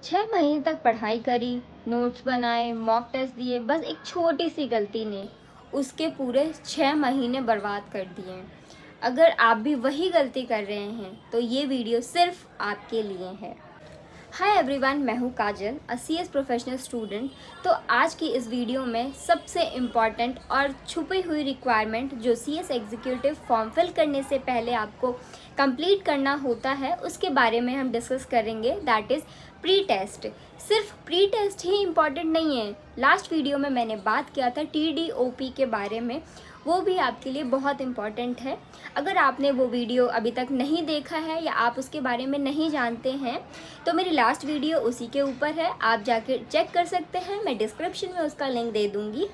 6 महीने तक पढ़ाई करी, नोट्स बनाए, मॉक टेस्ट दिए, बस एक छोटी सी गलती ने उसके पूरे 6 महीने बर्बाद कर दिए। अगर आप भी वही गलती कर रहे हैं तो ये वीडियो सिर्फ आपके लिए है। हाय एवरीवन, मैं हूँ काजल, सीएस प्रोफेशनल स्टूडेंट। तो आज की इस वीडियो में सबसे इम्पॉर्टेंट और छुपी हुई रिक्वायरमेंट जो सीएस एग्जीक्यूटिव फॉर्म फिल करने से पहले आपको कंप्लीट करना होता है उसके बारे में हम डिस्कस करेंगे। That is pre test. सिर्फ प्री टेस्ट ही इम्पॉर्टेंट नहीं है। लास्ट वीडियो में मैंने बात किया था TDOP के बारे में, वो भी आपके लिए बहुत इम्पॉर्टेंट है। अगर आपने वो वीडियो अभी तक नहीं देखा है या आप उसके बारे में नहीं जानते हैं तो मेरी लास्ट वीडियो उसी के ऊपर है, आप जाके चेक कर सकते हैं। मैं डिस्क्रिप्शन में उसका लिंक दे दूँगी।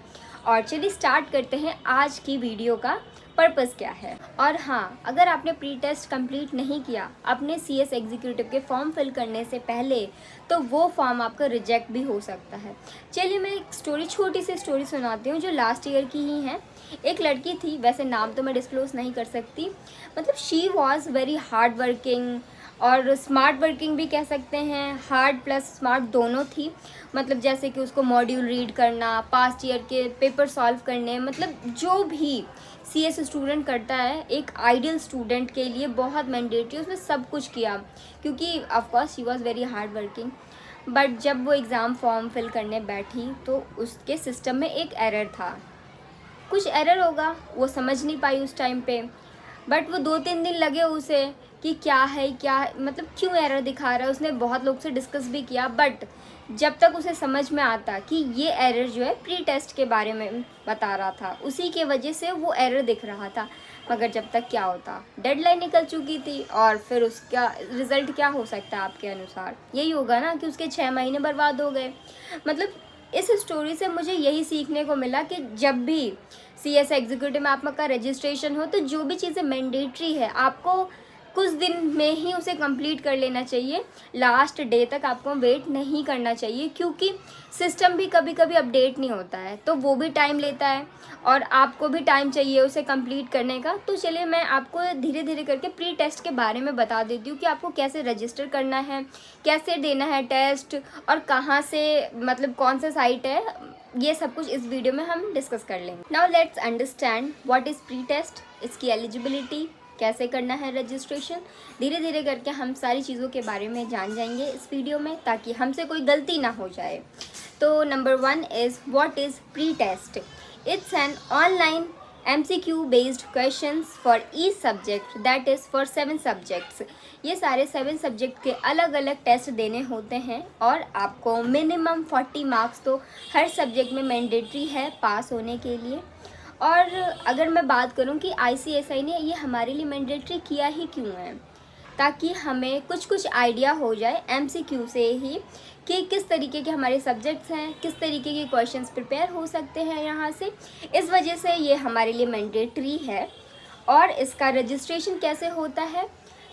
और चलिए स्टार्ट करते हैं आज की वीडियो का पर्पस क्या है। और हाँ, अगर आपने प्री टेस्ट कंप्लीट नहीं किया अपने सीएस एग्जीक्यूटिव के फॉर्म फिल करने से पहले तो वो फॉर्म आपका रिजेक्ट भी हो सकता है। चलिए मैं एक छोटी सी स्टोरी सुनाती हूँ जो लास्ट ईयर की ही है। एक लड़की थी, वैसे नाम तो मैं डिस्क्लोज नहीं कर सकती, मतलब she was very hard working और स्मार्ट वर्किंग भी कह सकते हैं। हार्ड प्लस स्मार्ट दोनों थी। मतलब जैसे कि उसको मॉड्यूल रीड करना, पास्ट ईयर के पेपर सॉल्व करने, मतलब जो भी सीएस स्टूडेंट करता है एक आइडियल स्टूडेंट के लिए बहुत मैंडेटरी, उसने सब कुछ किया क्योंकि of course she was very hard working. But जब वो एग्ज़ाम फॉर्म फिल करने बैठी तो उसके सिस्टम में एक एरर था। कुछ एरर होगा, वो समझ नहीं पाई उस टाइम पे। बट वो 2-3 दिन लगे उसे कि क्या है मतलब क्यों एरर दिखा रहा है। उसने बहुत लोग से डिस्कस भी किया, बट जब तक उसे समझ में आता कि ये एरर जो है प्री टेस्ट के बारे में बता रहा था, उसी के वजह से वो एरर दिख रहा था। मगर जब तक क्या होता, डेडलाइन निकल चुकी थी और फिर उसका रिज़ल्ट क्या हो सकता है आपके अनुसार? यही होगा ना कि उसके 6 महीने बर्बाद हो गए। मतलब इस स्टोरी से मुझे यही सीखने को मिला कि जब भी सीएस एग्जीक्यूटिव में आपका रजिस्ट्रेशन हो तो जो भी चीज़ें मैंडेटरी है आपको कुछ दिन में ही उसे कंप्लीट कर लेना चाहिए। लास्ट डे तक आपको वेट नहीं करना चाहिए क्योंकि सिस्टम भी कभी कभी अपडेट नहीं होता है तो वो भी टाइम लेता है और आपको भी टाइम चाहिए उसे कंप्लीट करने का। तो चलिए मैं आपको धीरे धीरे करके प्री टेस्ट के बारे में बता देती हूँ कि आपको कैसे रजिस्टर करना है, कैसे देना है टेस्ट और कहाँ से, मतलब कौन सा साइट है। ये सब कुछ इस वीडियो में हम डिस्कस कर लेंगे। Now let's understand what is pre test, इसकी एलिजिबिलिटी, कैसे करना है रजिस्ट्रेशन। धीरे धीरे करके हम सारी चीज़ों के बारे में जान जाएंगे इस वीडियो में ताकि हमसे कोई गलती ना हो जाए। तो number 1 is what is pre test. It's an online MCQ based questions for each subject, that is for 7 subjects. ये सारे 7 सब्जेक्ट के अलग अलग टेस्ट देने होते हैं और आपको मिनिमम 40 मार्क्स तो हर सब्जेक्ट में मैंडेटरी है पास होने के लिए। और अगर मैं बात करूं कि ICSI ने ये हमारे लिए मैंडेटरी किया ही क्यों है, ताकि हमें कुछ कुछ आइडिया हो जाए MCQ से ही कि किस तरीके के हमारे सब्जेक्ट्स हैं, किस तरीके के क्वेश्चंस प्रिपेयर हो सकते हैं यहाँ से। इस वजह से ये हमारे लिए मैंडेटरी है। और इसका रजिस्ट्रेशन कैसे होता है,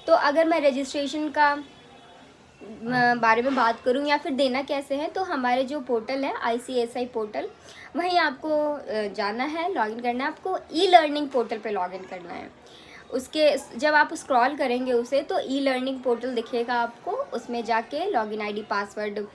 तो अगर मैं रजिस्ट्रेशन का बारे में बात करूं या फिर देना कैसे है, तो हमारे जो पोर्टल है ICSI पोर्टल, वहीं आपको जाना है, लॉगिन करना है। आपको E-लर्निंग पोर्टल पे लॉगिन करना है। उसके जब आप स्क्रॉल करेंगे उसे तो E-लर्निंग पोर्टल दिखेगा आपको, उसमें जाके लॉगिन ID पासवर्ड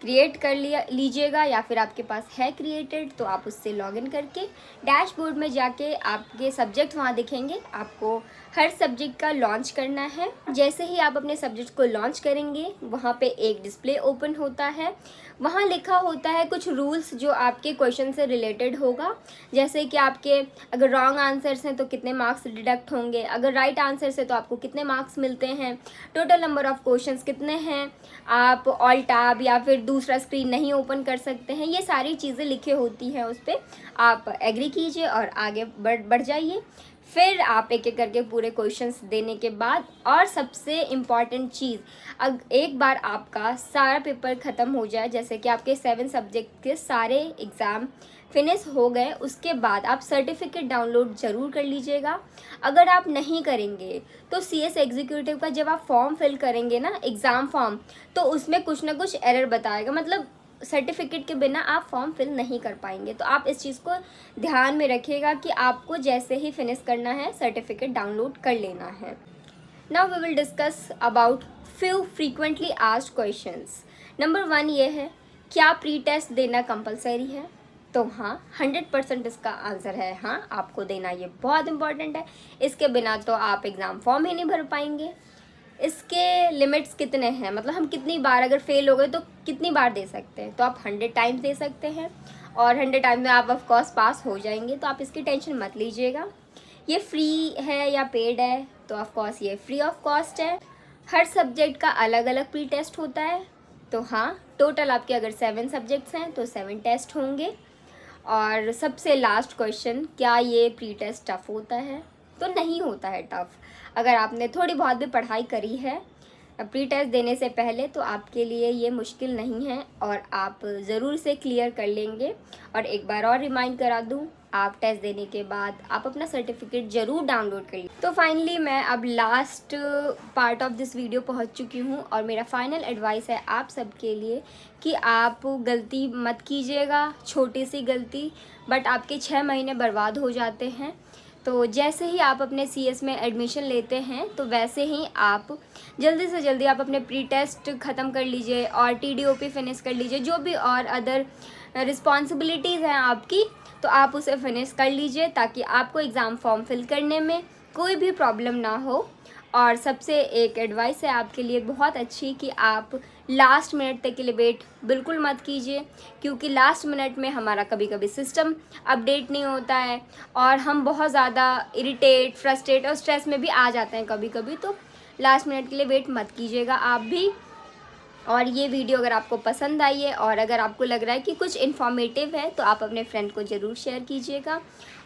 क्रिएट कर लीजिएगा या फिर आपके पास है क्रिएटेड तो आप उससे लॉगिन करके डैशबोर्ड में जाके आपके सब्जेक्ट वहाँ दिखेंगे। आपको हर सब्जेक्ट का लॉन्च करना है। जैसे ही आप अपने सब्जेक्ट को लॉन्च करेंगे वहाँ पे एक डिस्प्ले ओपन होता है, वहाँ लिखा होता है कुछ रूल्स जो आपके क्वेश्चन से रिलेटेड होगा। जैसे कि आपके अगर रॉन्ग आंसर्स हैं तो कितने मार्क्स डिडक्ट होंगे, अगर राइट आंसर्स है तो आपको कितने मार्क्स मिलते हैं, टोटल नंबर ऑफ क्वेश्चंस कितने हैं, आप ऑल टैब या फिर दूसरा स्क्रीन नहीं ओपन कर सकते हैं। ये सारी चीज़ें लिखी होती हैं उस पर, आप एग्री कीजिए और आगे बढ़ जाइए। फिर आप एक एक करके पूरे क्वेश्चंस देने के बाद, और सबसे इम्पॉर्टेंट चीज़, एक बार आपका सारा पेपर ख़त्म हो जाए, जैसे कि आपके 7 सब्जेक्ट के सारे एग्ज़ाम फिनिश हो गए, उसके बाद आप सर्टिफिकेट डाउनलोड ज़रूर कर लीजिएगा। अगर आप नहीं करेंगे तो सीएस एग्जीक्यूटिव का जब आप फॉर्म फिल करेंगे ना, एग्ज़ाम फॉर्म, तो उसमें कुछ ना कुछ एरर बताएगा, मतलब सर्टिफिकेट के बिना आप फॉर्म फिल नहीं कर पाएंगे। तो आप इस चीज़ को ध्यान में रखिएगा कि आपको जैसे ही फिनिश करना है सर्टिफिकेट डाउनलोड कर लेना है। Now we will discuss about few frequently asked questions. Number 1 ये है, क्या प्री टेस्ट देना कंपलसरी है? तो हाँ, 100% इसका आंसर है हाँ, आपको देना ये बहुत इम्पॉर्टेंट है। इसके बिना तो आप एग्ज़ाम फॉर्म ही नहीं भर पाएंगे। इसके लिमिट्स कितने हैं, मतलब हम कितनी बार अगर फेल हो गए तो कितनी बार दे सकते हैं? तो आप 100 टाइम्स दे सकते हैं और 100 टाइम्स में आप ऑफ कोर्स पास हो जाएंगे, तो आप इसकी टेंशन मत लीजिएगा। ये फ्री है या पेड है? तो ऑफ कोर्स ये फ्री ऑफ कॉस्ट है। हर सब्जेक्ट का अलग अलग प्री टेस्ट होता है। तो हाँ, टोटल आपके अगर 7 सब्जेक्ट्स हैं तो 7 टेस्ट होंगे। और सबसे लास्ट क्वेश्चन, क्या ये प्री टेस्ट टफ़ होता है? तो नहीं होता है टफ़। अगर आपने थोड़ी बहुत भी पढ़ाई करी है प्री टेस्ट देने से पहले तो आपके लिए ये मुश्किल नहीं है और आप ज़रूर से क्लियर कर लेंगे। और एक बार और रिमाइंड करा दूँ, आप टेस्ट देने के बाद आप अपना सर्टिफिकेट ज़रूर डाउनलोड कर लीजिए। तो फाइनली मैं अब last part of this video पहुंच चुकी हूं और मेरा फाइनल एडवाइस है आप सबके लिए कि आप गलती मत कीजिएगा, छोटी सी गलती बट आपके 6 महीने बर्बाद हो जाते हैं। तो जैसे ही आप अपने CS में एडमिशन लेते हैं तो वैसे ही आप जल्दी से जल्दी आप अपने प्री टेस्ट ख़त्म कर लीजिए और TDOP फिनिश कर लीजिए। जो भी और अदर रिस्पॉन्सिबिलिटीज़ हैं आपकी, तो आप उसे फिनिश कर लीजिए ताकि आपको एग्ज़ाम फॉर्म फिल करने में कोई भी प्रॉब्लम ना हो। और सबसे एक एडवाइस है आपके लिए बहुत अच्छी कि आप लास्ट मिनट तक के लिए वेट बिल्कुल मत कीजिए, क्योंकि लास्ट मिनट में हमारा कभी कभी सिस्टम अपडेट नहीं होता है और हम बहुत ज़्यादा इरिटेट, फ्रस्ट्रेट और स्ट्रेस में भी आ जाते हैं कभी कभी। तो लास्ट मिनट के लिए वेट मत कीजिएगा आप भी। और ये वीडियो अगर आपको पसंद आई है और अगर आपको लग रहा है कि कुछ इन्फॉर्मेटिव है तो आप अपने फ्रेंड को ज़रूर शेयर कीजिएगा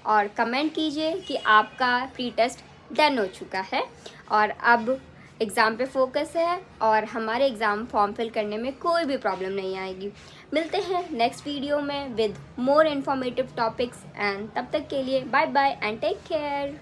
और कमेंट कीजिए कि आपका प्री टेस्ट डन हो चुका है और अब एग्ज़ाम पे फोकस है और हमारे एग्ज़ाम फॉर्म फिल करने में कोई भी प्रॉब्लम नहीं आएगी। मिलते हैं नेक्स्ट वीडियो में with more informative topics and तब तक के लिए bye bye and take care.